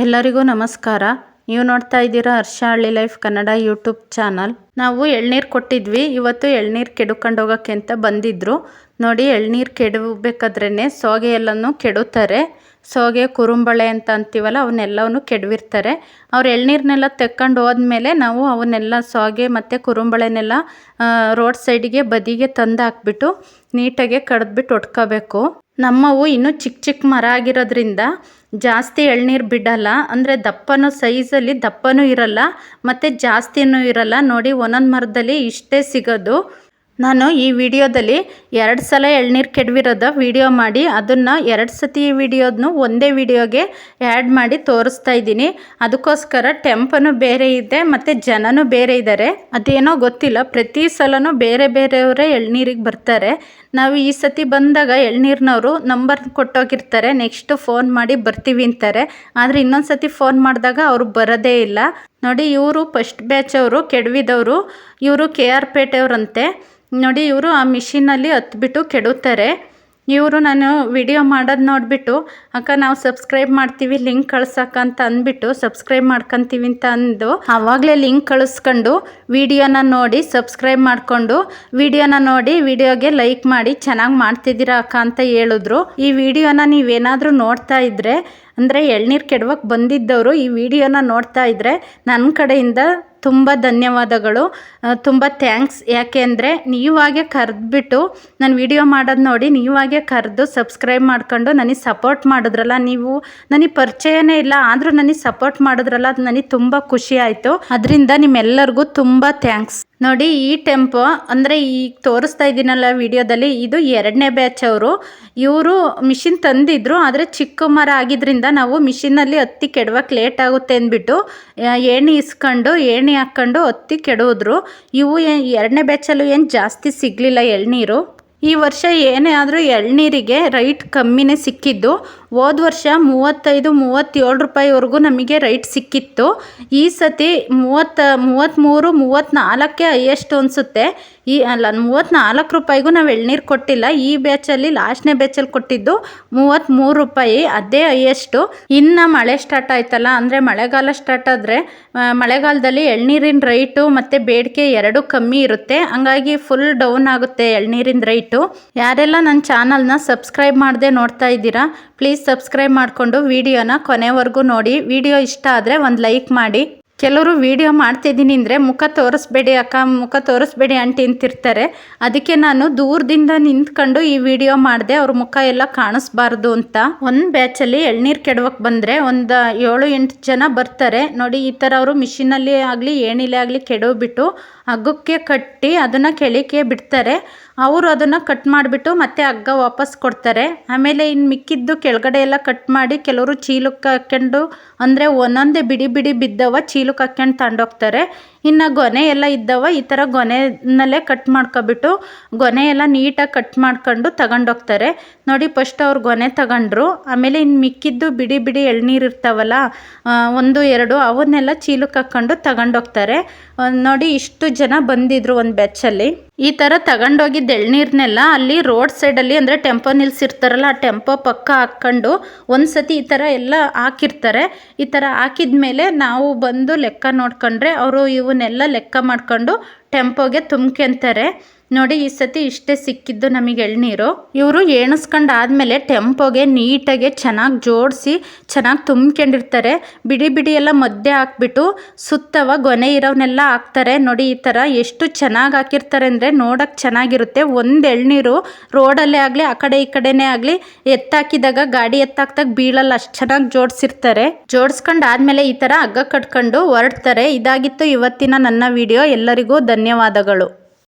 ಎಲ್ಲರಿಗೂ ನಮಸ್ಕಾರ. ನೀವು ನೋಡ್ತಾ ಇದ್ದೀರಾ ಹರ್ಷ ಹಳ್ಳಿ ಲೈಫ್ ಕನ್ನಡ ಯೂಟ್ಯೂಬ್ ಚಾನಲ್. ನಾವು ಎಳ್ನೀರು ಕೊಟ್ಟಿದ್ವಿ. ಇವತ್ತು ಎಳ್ನೀರು ಕೆಡ್ಕೊಂಡು ಹೋಗೋಕ್ಕೆ ಅಂತ ಬಂದಿದ್ರು. ನೋಡಿ, ಎಳ್ನೀರು ಕೆಡಬೇಕಾದ್ರೇ ಸೋಗೆ ಎಲ್ಲನೂ ಕೆಡುತ್ತಾರೆ. ಸೋಗೆ ಕುರುಂಬಳೆ ಅಂತ ಅಂತೀವಲ್ಲ, ಅವನ್ನೆಲ್ಲವನ್ನು ಕೆಡವಿರ್ತಾರೆ. ಅವ್ರು ಎಳ್ನೀರನ್ನೆಲ್ಲ ತೆಕ್ಕೊಂಡು ಹೋದ್ಮೇಲೆ ನಾವು ಅವನ್ನೆಲ್ಲ ಸೋಗೆ ಮತ್ತು ಕುರುಂಬಳೆನೆಲ್ಲ ರೋಡ್ ಸೈಡಿಗೆ ಬದಿಗೆ ತಂದು ಹಾಕ್ಬಿಟ್ಟು ನೀಟಾಗೆ ಕಡ್ದ್ಬಿಟ್ಟು ಒಟ್ಕೋಬೇಕು. ನಮ್ಮವು ಇನ್ನೂ ಚಿಕ್ಕ ಚಿಕ್ಕ ಮರ ಆಗಿರೋದ್ರಿಂದ ಜಾಸ್ತಿ ಎಳ್ನೀರು ಬಿಡಲ್ಲ. ಅಂದರೆ ದಪ್ಪನೂ ಸೈಜಲ್ಲಿ ದಪ್ಪನೂ ಇರಲ್ಲ ಮತ್ತು ಜಾಸ್ತಿನೂ ಇರಲ್ಲ. ನೋಡಿ, ಒಂದೊಂದು ಮರದಲ್ಲಿ ಇಷ್ಟೇ ಸಿಗೋದು. ನಾನು ಈ ವಿಡಿಯೋದಲ್ಲಿ 2 ಸಲ ಎಳ್ನೀರು ಕೆಡವಿರೋದ ವಿಡಿಯೋ ಮಾಡಿ ಅದನ್ನು 2 ಸತಿ ವಿಡಿಯೋದನ್ನು ಒಂದೇ ವಿಡಿಯೋಗೆ ಆ್ಯಡ್ ಮಾಡಿ ತೋರಿಸ್ತಾ ಇದ್ದೀನಿ. ಅದಕ್ಕೋಸ್ಕರ ಟೆಂಪನು ಬೇರೆ ಇದೆ ಮತ್ತು ಜನನೂ ಬೇರೆ ಇದ್ದಾರೆ. ಅದೇನೋ ಗೊತ್ತಿಲ್ಲ, ಪ್ರತಿ ಸಲನೂ ಬೇರೆ ಬೇರೆಯವರೇ ಎಳ್ನೀರಿಗೆ ಬರ್ತಾರೆ. ನಾವು ಈ ಸತಿ ಬಂದಾಗ ಎಳ್ನೀರಿನವರು ನಂಬರ್ ಕೊಟ್ಟೋಗಿರ್ತಾರೆ, ನೆಕ್ಸ್ಟು ಫೋನ್ ಮಾಡಿ ಬರ್ತೀವಿ ಅಂತಾರೆ. ಆದರೆ ಇನ್ನೊಂದು ಸತಿ ಫೋನ್ ಮಾಡಿದಾಗ ಅವರು ಬರೋದೇ ಇಲ್ಲ. ನೋಡಿ, ಇವರು ಫಸ್ಟ್ ಬ್ಯಾಚ್ ಅವರು ಕೆಡವಿದವರು. ಇವರು KR ಪೇಟೆಯವರಂತೆ. ನೋಡಿ, ಇವರು ಆ ಮಿಷಿನಲ್ಲಿ ಹತ್ಬಿಟ್ಟು ಕೆಡುತ್ತಾರೆ. ಇವರು ನಾನು ವಿಡಿಯೋ ಮಾಡೋದು ನೋಡಿಬಿಟ್ಟು, ಅಕ್ಕ ನಾವು ಸಬ್ಸ್ಕ್ರೈಬ್ ಮಾಡ್ತೀವಿ, ಲಿಂಕ್ ಕಳ್ಸಕ್ಕ ಅಂತ ಅಂದ್ಬಿಟ್ಟು ಸಬ್ಸ್ಕ್ರೈಬ್ ಮಾಡ್ಕೊತೀವಿ ಅಂತ ಅಂದು ಆವಾಗಲೇ ಲಿಂಕ್ ಕಳಿಸ್ಕೊಂಡು ವಿಡಿಯೋನ ನೋಡಿ ಸಬ್ಸ್ಕ್ರೈಬ್ ಮಾಡಿಕೊಂಡು ವಿಡಿಯೋನ ನೋಡಿ ವಿಡಿಯೋಗೆ ಲೈಕ್ ಮಾಡಿ ಚೆನ್ನಾಗಿ ಮಾಡ್ತಿದ್ದೀರಾ ಅಕ್ಕ ಅಂತ ಹೇಳಿದ್ರು. ಈ ವಿಡಿಯೋನ ನೀವೇನಾದರೂ ನೋಡ್ತಾ ಇದ್ದರೆ, ಅಂದರೆ ಎಳ್ನೀರು ಕೆಡವಕ್ಕೆ ಬಂದಿದ್ದವರು ಈ ವಿಡಿಯೋನ ನೋಡ್ತಾ ಇದ್ದರೆ ನನ್ನ ಕಡೆಯಿಂದ ತುಂಬ ಧನ್ಯವಾದಗಳು, ತುಂಬ ಥ್ಯಾಂಕ್ಸ್. ಯಾಕೆ ಅಂದರೆ ನೀವಾಗೆ ಕರೆದ್ಬಿಟ್ಟು ನಾನು ವಿಡಿಯೋ ಮಾಡೋದು ನೋಡಿ ನೀವಾಗೆ ಕರೆದು ಸಬ್ಸ್ಕ್ರೈಬ್ ಮಾಡ್ಕೊಂಡು ನನಗೆ ಸಪೋರ್ಟ್ ಮಾಡಿದ್ರಲ್ಲ. ನೀವು ನನಗೆ ಪರಿಚಯನೇ ಇಲ್ಲ, ಆದರೂ ನನಗೆ ಸಪೋರ್ಟ್ ಮಾಡಿದ್ರಲ್ಲ, ಅದು ನನಗೆ ತುಂಬ ಖುಷಿ ಆಯಿತು. ಅದರಿಂದ ನಿಮ್ಮೆಲ್ಲರಿಗೂ ತುಂಬ ಥ್ಯಾಂಕ್ಸ್. ನೋಡಿ, ಈ ಟೆಂಪೋ ಅಂದರೆ ಈಗ ತೋರಿಸ್ತಾ ಇದ್ದೀನಲ್ಲ ವಿಡಿಯೋದಲ್ಲಿ, ಇದು 2ನೇ ಬ್ಯಾಚ್ ಅವರು. ಇವರು ಮಿಷಿನ್ ತಂದಿದ್ರು, ಆದರೆ ಚಿಕ್ಕ ಮರ ಆಗಿದ್ದರಿಂದ ನಾವು ಮಿಷಿನಲ್ಲಿ ಹತ್ತಿ ಕೆಡವಕ್ಕೆ ಲೇಟ್ ಆಗುತ್ತೆ ಅಂದ್ಬಿಟ್ಟು ಏಣಿ ಇಸ್ಕೊಂಡು ಏಣಿ ಹಾಕ್ಕೊಂಡು ಹತ್ತಿ ಕೆಡೋದ್ರು. ಇವು 2ನೇ ಬ್ಯಾಚಲ್ಲೂ ಏನು ಜಾಸ್ತಿ ಸಿಗಲಿಲ್ಲ ಎಳ್ನೀರು. ಈ ವರ್ಷ ಏನೇ ಆದರೂ ಎಳ್ನೀರಿಗೆ ರೈಟ್ ಕಮ್ಮಿನೇ ಸಿಕ್ಕಿದ್ದು. ಹೋದ ವರ್ಷ 35-37 ರೂಪಾಯಿವರೆಗೂ ನಮಗೆ ರೈಟ್ ಸಿಕ್ಕಿತ್ತು. ಈ ಸತಿ 33-34 ಹೈಯೆಸ್ಟ್ ಅನಿಸುತ್ತೆ. ಅಲ್ಲ, 34 ರೂಪಾಯಿಗೂ ನಾವು ಎಳ್ನೀರು ಕೊಟ್ಟಿಲ್ಲ. ಈ ಬ್ಯಾಚಲ್ಲಿ ಲಾಸ್ಟ್ನೇ ಬ್ಯಾಚಲ್ಲಿ ಕೊಟ್ಟಿದ್ದು 33 ರೂಪಾಯಿ, ಅದೇ ಹೈಯೆಸ್ಟು. ಇನ್ನು ಮಳೆ ಸ್ಟಾರ್ಟ್ ಆಯ್ತಲ್ಲ, ಅಂದರೆ ಮಳೆಗಾಲ ಸ್ಟಾರ್ಟ್ ಆದರೆ ಮಳೆಗಾಲದಲ್ಲಿ ಎಳ್ನೀರಿನ ರೈಟು ಮತ್ತು ಬೇಡಿಕೆ ಎರಡೂ ಕಮ್ಮಿ ಇರುತ್ತೆ. ಹಂಗಾಗಿ ಫುಲ್ ಡೌನ್ ಆಗುತ್ತೆ ಎಳ್ನೀರಿನ ರೈಟು. ಯಾರೆಲ್ಲ ನನ್ನ ಚಾನಲ್ನ ಸಬ್ಸ್ಕ್ರೈಬ್ ಮಾಡದೆ ನೋಡ್ತಾ ಇದ್ದೀರಾ, ಪ್ಲೀಸ್ ಸಬ್ಸ್ಕ್ರೈಬ್ ಮಾಡಿಕೊಂಡು ವಿಡಿಯೋನ ಕೊನೆವರೆಗೂ ನೋಡಿ. ವಿಡಿಯೋ ಇಷ್ಟ ಆದರೆ ಒಂದು ಲೈಕ್ ಮಾಡಿ. ಕೆಲವರು ವಿಡಿಯೋ ಮಾಡ್ತಿದ್ದೀನಿ ಅಂದರೆ ಮುಖ ತೋರಿಸ್ಬೇಡಿ ಅಕ್ಕ, ಮುಖ ತೋರಿಸ್ಬೇಡಿ ಆಂಟಿ ಅಂತಿರ್ತಾರೆ. ಅದಕ್ಕೆ ನಾನು ದೂರದಿಂದ ನಿಂತ್ಕೊಂಡು ಈ ವಿಡಿಯೋ ಮಾಡಿದೆ, ಅವ್ರ ಮುಖ ಎಲ್ಲ ಕಾಣಿಸ್ಬಾರ್ದು ಅಂತ. ಒಂದು ಬ್ಯಾಚಲ್ಲಿ ಎಳ್ನೀರು ಕೆಡವಕ್ಕೆ ಬಂದರೆ ಒಂದು 7-8 ಜನ ಬರ್ತಾರೆ. ನೋಡಿ, ಈ ಥರ ಅವರು ಮಿಷಿನಲ್ಲಿ ಆಗಲಿ ಏಣಿಲೇ ಆಗಲಿ ಕೆಡವಿಬಿಟ್ಟು ಹಗ್ಗಕ್ಕೆ ಕಟ್ಟಿ ಅದನ್ನು ಕೆಳಕ್ಕೆ ಬಿಡ್ತಾರೆ. ಅವರು ಅದನ್ನು ಕಟ್ ಮಾಡಿಬಿಟ್ಟು ಮತ್ತೆ ಹಗ್ಗ ವಾಪಸ್ ಕೊಡ್ತಾರೆ. ಆಮೇಲೆ ಇನ್ನು ಮಿಕ್ಕಿದ್ದು ಕೆಳಗಡೆ ಎಲ್ಲ ಕಟ್ ಮಾಡಿ ಕೆಲವರು ಚೀಲಕ್ಕೆ ಹಾಕ್ಕೊಂಡು, ಅಂದರೆ ಒಂದೊಂದೇ ಬಿಡಿ ಬಿಡಿ ಬಿದ್ದವ ಚೀಲಕ್ಕೆ ಹಾಕ್ಕೊಂಡು ತಗೊಂಡೋಗ್ತಾರೆ. ಇನ್ನು ಗೊನೆ ಎಲ್ಲ ಇದ್ದವ ಈ ಥರ ಗೊನೆಯಲ್ಲೇ ಕಟ್ ಮಾಡ್ಕೊಬಿಟ್ಟು ಗೊನೆ ಎಲ್ಲ ನೀಟಾಗಿ ಕಟ್ ಮಾಡ್ಕೊಂಡು ತಗೊಂಡೋಗ್ತಾರೆ. ನೋಡಿ, ಫಸ್ಟ್ ಅವ್ರು ಗೊನೆ ತಗೊಂಡ್ರು, ಆಮೇಲೆ ಇನ್ನು ಮಿಕ್ಕಿದ್ದು ಬಿಡಿ ಬಿಡಿ ಎಳ್ನೀರು ಇರ್ತಾವಲ್ಲ 1-2 ಅವನ್ನೆಲ್ಲ ಚೀಲಕ್ಕೆ ಹಾಕ್ಕೊಂಡು ತಗೊಂಡೋಗ್ತಾರೆ. ನೋಡಿ, ಇಷ್ಟು ಜನ ಬಂದಿದ್ರು ಒಂದು ಬ್ಯಾಚಲ್ಲಿ. ಈ ಥರ ತಗೊಂಡೋಗಿದ್ದು ಎಳ್ನೀರನ್ನೆಲ್ಲ ಅಲ್ಲಿ ರೋಡ್ ಸೈಡಲ್ಲಿ, ಅಂದರೆ ಟೆಂಪೋ ನಿಲ್ಸಿರ್ತಾರಲ್ಲ ಆ ಟೆಂಪೋ ಪಕ್ಕ ಹಾಕ್ಕೊಂಡು ಒಂದು ಸತಿ ಈ ಥರ ಎಲ್ಲ ಹಾಕಿರ್ತಾರೆ. ಈ ಥರ ಹಾಕಿದ ಮೇಲೆ ನಾವು ಬಂದು ಲೆಕ್ಕ ನೋಡ್ಕೊಂಡ್ರೆ ಅವರು ಇವನ್ನೆಲ್ಲ ಲೆಕ್ಕ ಮಾಡ್ಕೊಂಡು ಟೆಂಪೋಗೆ ತುಂಬ್ಕೊಂತಾರೆ. ನೋಡಿ, ಈ ಸತಿ ಇಷ್ಟೇ ಸಿಕ್ಕಿದ್ದು ನಮಗೆ ಎಳ್ನೀರು. ಇವರು ಎಣಿಸ್ಕೊಂಡು ಆದಮೇಲೆ ಟೆಂಪೋಗೆ ನೀಟಾಗೆ ಚೆನ್ನಾಗಿ ಜೋಡಿಸಿ ಚೆನ್ನಾಗಿ ತುಂಬ್ಕೊಂಡಿರ್ತಾರೆ. ಬಿಡಿ ಬಿಡಿ ಎಲ್ಲ ಮಧ್ಯೆ ಹಾಕ್ಬಿಟ್ಟು ಸುತ್ತವ ಗೊನೆ ಇರೋವನ್ನೆಲ್ಲ ಹಾಕ್ತಾರೆ. ನೋಡಿ, ಈ ಥರ ಎಷ್ಟು ಚೆನ್ನಾಗಿ ಹಾಕಿರ್ತಾರೆ ಅಂದರೆ ನೋಡೋಕ್ಕೆ ಚೆನ್ನಾಗಿರುತ್ತೆ. ಒಂದು ಎಳ್ನೀರು ರೋಡಲ್ಲೇ ಆಗಲಿ ಆ ಕಡೆ ಈ ಕಡೆನೇ ಆಗಲಿ ಎತ್ತಾಕಿದಾಗ ಗಾಡಿ ಎತ್ತಾಕ್ದಾಗ ಬೀಳಲ್ಲ, ಅಷ್ಟು ಚೆನ್ನಾಗಿ ಜೋಡಿಸಿರ್ತಾರೆ. ಜೋಡಿಸ್ಕೊಂಡು ಆದಮೇಲೆ ಈ ಥರ ಹಗ್ಗ ಕಟ್ಕೊಂಡು ಹೊರಡ್ತಾರೆ. ಇದಾಗಿತ್ತು ಇವತ್ತಿನ ನನ್ನ ವಿಡಿಯೋ. ಎಲ್ಲರಿಗೂ ಧನ್ಯವಾದಗಳು.